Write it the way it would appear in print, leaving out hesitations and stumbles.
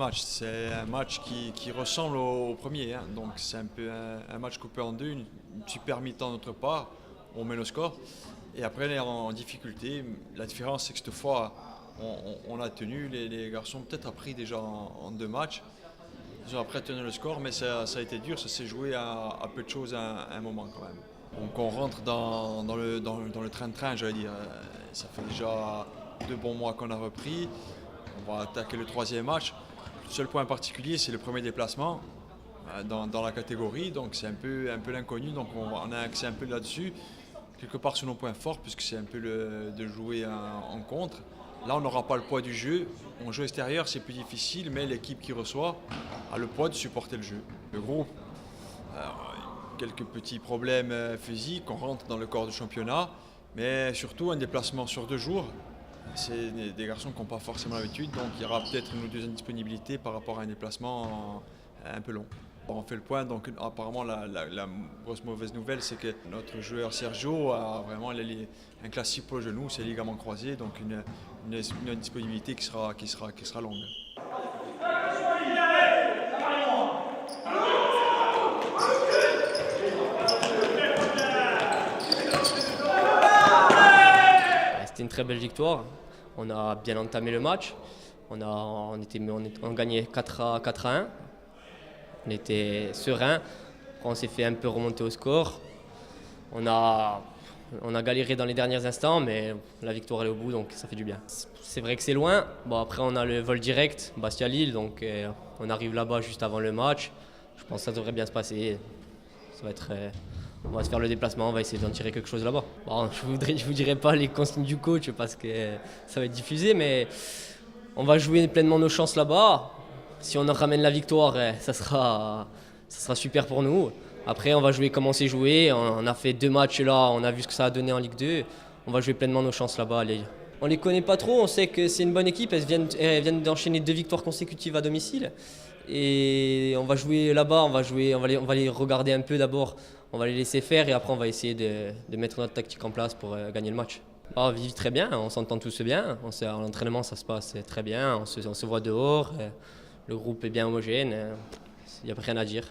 match. C'est un match qui ressemble au premier, hein. Donc c'est un peu un match coupé en deux, une super mi-temps de notre part. On met le score et après on est en difficulté. La différence c'est que cette fois on a tenu. Les garçons peut-être appris déjà en deux matchs. Ils ont après tenu le score, mais ça a été dur. Ça s'est joué à peu de choses à un moment quand même. Donc on rentre dans le train-train, j'allais dire. Ça fait déjà 2 bons mois qu'on a repris. On va attaquer le troisième match. Le seul point particulier, c'est le premier déplacement dans la catégorie. Donc c'est un peu l'inconnu. Donc on a accès un peu là-dessus. Quelque part sur nos points forts, puisque c'est un peu de jouer en contre. Là, on n'aura pas le poids du jeu. On joue extérieur, c'est plus difficile, mais l'équipe qui reçoit a le poids de supporter le jeu. Le groupe, quelques petits problèmes physiques, on rentre dans le corps du championnat, mais surtout un déplacement sur 2 jours. C'est des garçons qui n'ont pas forcément l'habitude, donc il y aura peut-être une ou deux indisponibilités par rapport à un déplacement un peu long. On fait le point, donc apparemment la grosse mauvaise nouvelle, c'est que notre joueur Sergio a vraiment un classique pour le genou, c'est ligament croisé, donc une disponibilité qui sera longue. C'était une très belle victoire. On a bien entamé le match. On gagnait 4-1. On était serein. Après, on s'est fait un peu remonter au score. On a galéré dans les derniers instants, mais la victoire elle est au bout, donc ça fait du bien. C'est vrai que c'est loin. Bon, après, on a le vol direct, Bastia-Lille, donc on arrive là-bas juste avant le match. Je pense que ça devrait bien se passer. Ça va être, on va se faire le déplacement, on va essayer d'en tirer quelque chose là-bas. Bon, je vous dirai pas les consignes du coach parce que ça va être diffusé, mais on va jouer pleinement nos chances là-bas. Si on en ramène la victoire, ça sera super pour nous. Après, on va jouer comme on s'est joué. On a fait 2 matchs là, on a vu ce que ça a donné en Ligue 2. On va jouer pleinement nos chances là-bas. On les connaît pas trop, on sait que c'est une bonne équipe. Elles viennent d'enchaîner 2 victoires consécutives à domicile. Et on va jouer là-bas, on va les regarder un peu d'abord. On va les laisser faire et après on va essayer de mettre notre tactique en place pour gagner le match. On vit très bien, on s'entend tous bien. À l'entraînement, ça se passe très bien. On se voit dehors. Le groupe est bien homogène. Il n'y a rien à dire.